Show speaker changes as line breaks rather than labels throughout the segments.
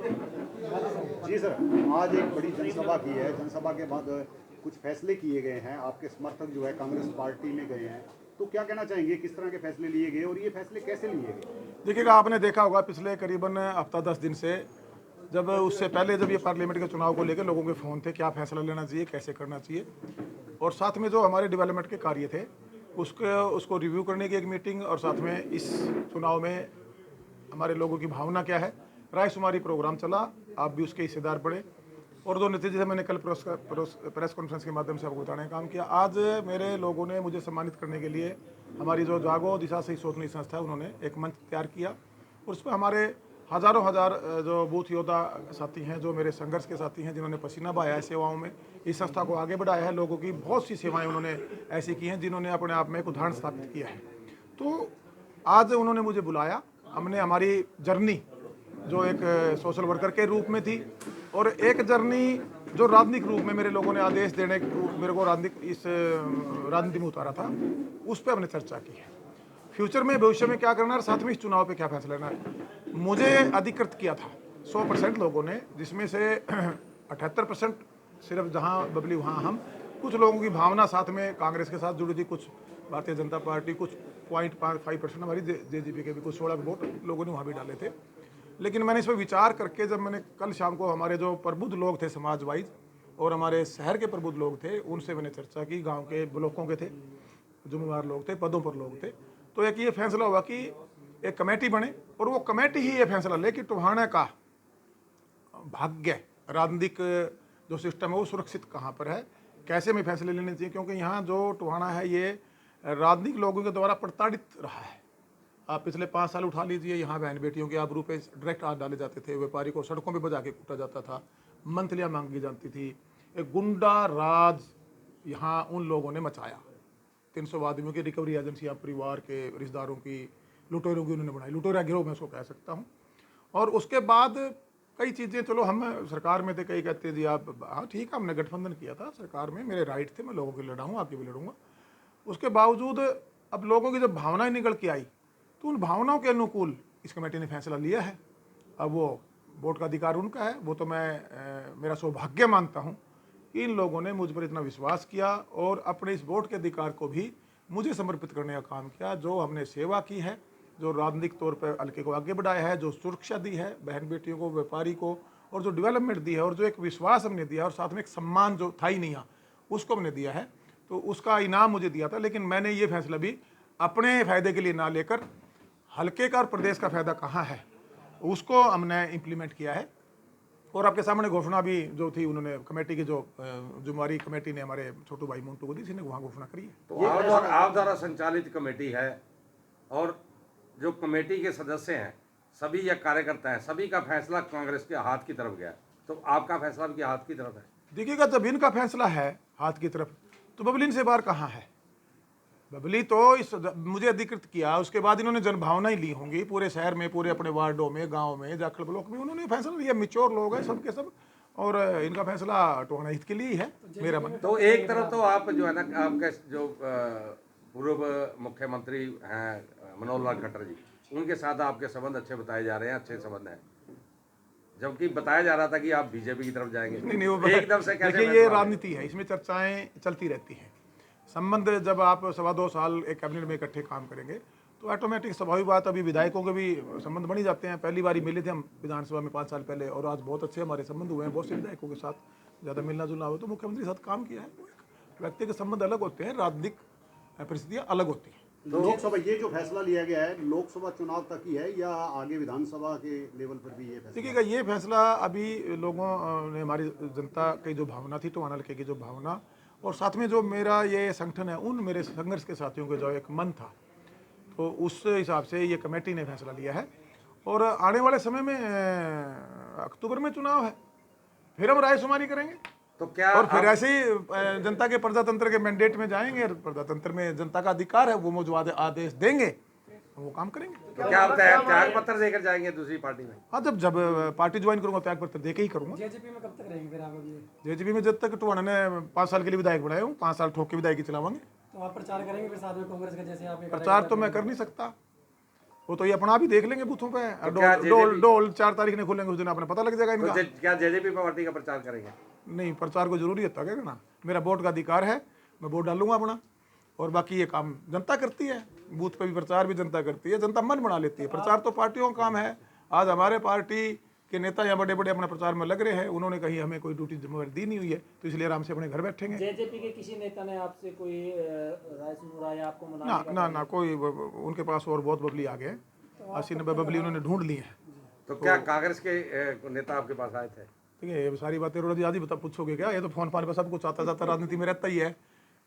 जी sir, आज एक बड़ी जनसभा की है। जनसभा के बाद कुछ फैसले किए गए हैं। आपके समर्थक जो है कांग्रेस पार्टी में गए हैं, तो क्या कहना चाहेंगे, किस तरह के फैसले लिए गए और ये फैसले कैसे लिए गए?
देखिएगा, आपने देखा होगा पिछले करीबन हफ्ता 10 दिन से, जब उससे पहले जब ये पार्लियामेंट के चुनाव को लेकर लोगों के फ़ोन थे क्या फैसला लेना चाहिए, कैसे करना चाहिए, और साथ में जो हमारे डेवलपमेंट के कार्य थे उसको रिव्यू करने की एक मीटिंग, और साथ में इस चुनाव में हमारे लोगों की भावना क्या है, रायशुमारी प्रोग्राम चला। आप भी उसके हिस्सेदार पड़े, और दो नतीजे से मैंने कल प्रेस कॉन्फ्रेंस के माध्यम से आपको बताने का काम किया। आज मेरे लोगों ने मुझे सम्मानित करने के लिए हमारी जो जागो दिशा सही सोचने संस्था है, उन्होंने एक मंच तैयार किया, और उस पर हमारे हज़ारों हज़ार जो बूथ योद्धा साथी हैं, जो मेरे संघर्ष के साथी हैं, जिन्होंने पसीना बहाया है सेवाओं में, इस संस्था को आगे बढ़ाया है। लोगों की बहुत सी सेवाएं उन्होंने ऐसी की हैं जिन्होंने अपने आप में एक उदाहरण स्थापित किया है। तो आज उन्होंने मुझे बुलाया, हमने हमारी जर्नी जो एक सोशल वर्कर के रूप में थी, और एक जर्नी जो राजनीतिक रूप में मेरे लोगों ने आदेश देने मेरे को राजनीति में उतारा था, उस पर हमने चर्चा की है। फ्यूचर में, भविष्य में क्या करना है, और साथ में इस चुनाव पे क्या फैसला लेना है। मुझे अधिकृत किया था 100% लोगों ने, जिसमें से 78% सिर्फ जहाँ बबली वहाँ हम, कुछ लोगों की भावना साथ में कांग्रेस के साथ जुड़ी थी, कुछ भारतीय जनता पार्टी, कुछ 0.5% हमारी जेजेपी के भी कुछ 16 वोट लोगों ने वहाँ भी डाले थे। लेकिन मैंने इस पर विचार करके, जब मैंने कल शाम को हमारे जो प्रबुद्ध लोग थे समाज वाइज, और हमारे शहर के प्रबुद्ध लोग थे, उनसे मैंने चर्चा की, गांव के ब्लॉकों के थे, जिम्मेवार लोग थे, पदों पर लोग थे, तो एक ये फैसला हुआ कि एक कमेटी बने, और वो कमेटी ही ये फैसला ले कि टोहाना का भाग्य, राजनीतिक जो सिस्टम है वो सुरक्षित कहाँ पर है, कैसे में फैसले लेने चाहिए, क्योंकि यहाँ जो टोहाना है ये राजनीतिक लोगों के द्वारा प्रताड़ित रहा है। आप पिछले 5 साल उठा लीजिए, यहाँ बहन बेटियों के आबरू पे डायरेक्ट हाथ डाले जाते थे, व्यापारी को सड़कों पे बजा के कूटा जाता था, मंथलियाँ मांगी जाती थी, एक गुंडा राज यहाँ उन लोगों ने मचाया। 300 आदमियों की रिकवरी एजेंसियाँ परिवार के रिश्तेदारों की, लुटेरों की उन्होंने बनाई, लुटेरा गिरोह मैं उसको कह सकता हूँ। और उसके बाद कई चीज़ें, चलो हम सरकार में थे, कई कहते जी आप, हाँ ठीक है, हमने गठबंधन किया था सरकार में, मेरे राइट थे, मैं लोगों के लिए लड़ा हूँ, आगे भी लड़ूंगा। उसके बावजूद अब लोगों की जब भावनाएं निकल के आई, तो उन भावनाओं के अनुकूल इस कमेटी ने फैसला लिया है। अब वो वोट का अधिकार उनका है, वो तो मैं मेरा सौभाग्य मानता हूँ कि इन लोगों ने मुझ पर इतना विश्वास किया और अपने इस वोट के अधिकार को भी मुझे समर्पित करने का काम किया। जो हमने सेवा की है, जो राजनीतिक तौर पर हल्के को आगे बढ़ाया है, जो सुरक्षा दी है बहन बेटियों को, व्यापारी को, और जो डेवलपमेंट दी है, और जो एक विश्वास हमने दिया, और साथ में एक सम्मान जो था ही नहीं उसको हमने दिया है, तो उसका इनाम मुझे दिया था। लेकिन मैंने ये फैसला भी अपने फायदे के लिए ना लेकर, हल्के का और प्रदेश का फायदा कहाँ है उसको हमने इम्प्लीमेंट किया है। और आपके सामने घोषणा भी जो थी, उन्होंने कमेटी की जो जुम्मेवारी कमेटी ने हमारे छोटू भाई मोन्टू को दी, इसी ने वहाँ घोषणा करी है।
तो आप द्वारा संचालित कमेटी है, और जो कमेटी के सदस्य हैं सभी या कार्यकर्ता हैं, सभी का फैसला कांग्रेस के हाथ की तरफ गया, तो आपका फैसला भी हाथ की तरफ है।
देखिएगा, जब इनका फैसला है हाथ की तरफ, तो बबली से बाहर कहाँ है। बबली तो मुझे अधिकृत किया, उसके बाद इन्होंने जनभावनाएं ली होंगी पूरे शहर में, पूरे अपने वार्डों में, गांव में, जाखल ब्लॉक में, उन्होंने फैसला लिया। मिच्योर लोग हैं सब के सब, और इनका फैसला टोहाना हित के लिए ही है, मेरा मन।
तो एक तरफ तो आप जो है ना, आपके जो पूर्व मुख्यमंत्री हैं मनोहर लाल खट्टर जी, उनके साथ आपके संबंध अच्छे बताए जा रहे हैं, अच्छे संबंध हैं, जबकि बताया जा रहा था कि आप बीजेपी की तरफ जाएंगे।
नहीं, वो
एकदम से कैसे?
देखिए, ये राजनीति है, इसमें चर्चाएं चलती रहती हैं। संबंध जब आप 2.25 साल एक कैबिनेट में इकट्ठे काम करेंगे, तो ऑटोमेटिक स्वाभाविक बात, अभी विधायकों के भी संबंध बन ही जाते हैं। पहली बार मिले थे हम विधानसभा में 5 साल पहले, और आज बहुत अच्छे हमारे संबंध हुए हैं बहुत से विधायकों के साथ, ज़्यादा मिलना जुलना हो, तो मुख्यमंत्री के साथ काम किया है। व्यक्ति के संबंध अलग होते हैं, राजनीतिक परिस्थितियाँ अलग होती हैं।
लोकसभा, ये जो फैसला लिया गया है लोकसभा चुनाव तक ही है या आगे विधानसभा के लेवल पर भी ये फैसला?
देखिएगा, ये फैसला अभी लोगों ने, हमारी जनता की जो भावना थी, टोहाना हल्के की जो भावना, और साथ में जो मेरा ये संगठन है, उन मेरे संघर्ष के साथियों के जो एक मन था, तो उस हिसाब से ये कमेटी ने फैसला लिया है। और आने वाले समय में अक्टूबर में चुनाव है, फिर हम रायशुमारी करेंगे,
तो क्या
और फिर ऐसे ही जनता के प्रजातंत्र के मैंडेट में जाएंगे। प्रजातंत्र में जनता का अधिकार है, वो जो आदेश देंगे वो काम करेंगे।
तो क्या आप त्याग पत्र देकर जाएंगे दूसरी पार्टी में?
हाँ, जब पार्टी ज्वाइन करूंगा त्याग पत्र देके ही करूंगा।
जेजेपी में कब तक रहेंगे फिर आप? अभी
जेजेपी में जब तक टोहाना ने 5 साल के लिए विधायक बनाए हूँ, 5 साल ठोक के विधायकी चलावांगे।
तो आप प्रचार करेंगे फिर साथ में कांग्रेस का, जैसे आप
प्रचार तो मैं कर नहीं सकता, वो तो ये अपना भी देख लेंगे बूथों पे।
क्या
डोल 4 तारीख ने खुलेंगे, उस दिन आपने पता लग जाएगा
तो
इनका।
क्या जेजेपी पार्टी का प्रचार करेंगे?
नहीं, प्रचार को जरूरी है क्या करना, मेरा वोट का अधिकार है, मैं वोट डालूंगा अपना। और बाकी ये काम जनता करती है, बूथ पे भी प्रचार भी जनता करती है, जनता मन बना लेती है। प्रचार तो पार्टियों का काम है। आज हमारे पार्टी के नेता यहाँ बड़े बड़े अपने प्रचार में लग रहे हैं, उन्होंने कहीं हमें कोई ड्यूटी जिम्मेवारी दी नहीं हुई है, तो इसलिए आराम से अपने घर बैठेंगे।
जेजेपी के किसी नेता ने आपसे कोई राय सुना या आपको
ना
मनाने का
ना ना, कोई उनके पास और बहुत बबली आ गए, 80-90 बबली उन्होंने ढूंढ ली है।
तो क्या कांग्रेस के नेता आपके पास आए थे?
ठीक है, ये सारी बातें रोज आज ही बता पूछोगे क्या? ये तो फोन फान पे सब कुछ आता जाता राजनीति में रहता ही है,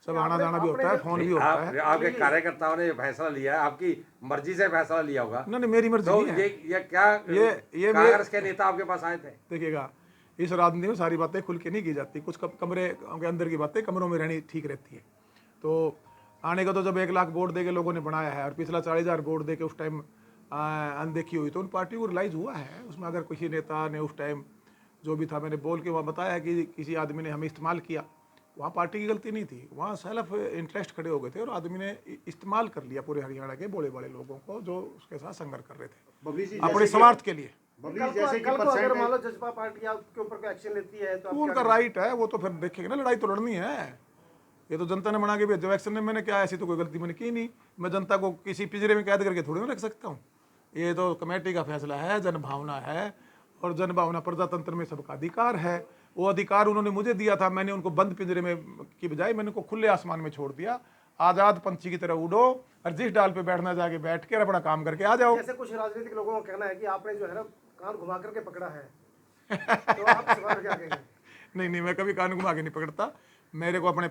सब आना जाना भी होता है, फोन भी होता है।
आपके कार्यकर्ताओं ने ये फैसला लिया है, आपकी मर्जी से फैसला लिया होगा।
नहीं नहीं, मेरी मर्जी
तो
नहीं है।
ये क्या
ये
कांग्रेस के नेता आपके पास आए थे?
देखिएगा, इस राजनीति में सारी बातें खुल के नहीं की जाती, कुछ कमरे के अंदर की बातें कमरों में रहनी ठीक रहती है। तो आने का तो जब 1 लाख वोट दे के लोगों ने बनाया है और पिछला 40,000 वोट दे के उस टाइम अनदेखी हुई, तो उन पार्टी को रिलाइज हुआ है। उसमें अगर किसी नेता ने उस टाइम जो भी था, मैंने बोल के वहाँ बताया कि किसी आदमी ने हमें इस्तेमाल किया, वहाँ पार्टी की गलती नहीं थी, वहाँ सेल्फ इंटरेस्ट खड़े हो गए थे और आदमी ने इस्तेमाल कर लिया पूरे हरियाणा के बड़े बड़े लोगों को जो उसके साथ संघर्ष कर रहे थे
बबली जी,
अपने स्वार्थ के लिए।
बबली जी, जैसे कि
कल को अगर मान लो
परसेंट
जजपा पार्टी आपके ऊपर कोई एक्शन लेती है तो
तो उनका राइट है, वो तो फिर देखेंगे ना, लड़ाई तो लड़नी है। ये तो जनता ने बना के भेजा एक्शन ने, मैंने क्या ऐसी तो कोई गलती मैंने की नहीं। मैं जनता को किसी पिंजरे में कैद करके थोड़ी ना रख सकता हूँ, ये तो कमेटी का फैसला है, जनभावना है, और जनभावना प्रजातंत्र में सबका अधिकार है। वो अधिकार उन्होंने मुझे दिया था, मैंने उनको बंद पिंजरे में की बजाय मैंने उनको खुले आसमान में छोड़ दिया। आज़ाद पंछी की तरह उड़ो और जिस डाल पे बैठना जाके बैठ के अपना काम करके आ जाओ।
जैसे कुछ राजनीतिक लोगों का कहना है कि आपने जो है ना कान घुमा करके पकड़ा है, तो आप इस बारे में क्या कहेंगे?
नहीं नहीं, मैं कभी कान घुमा के नहीं पकड़ता, मेरे को अपने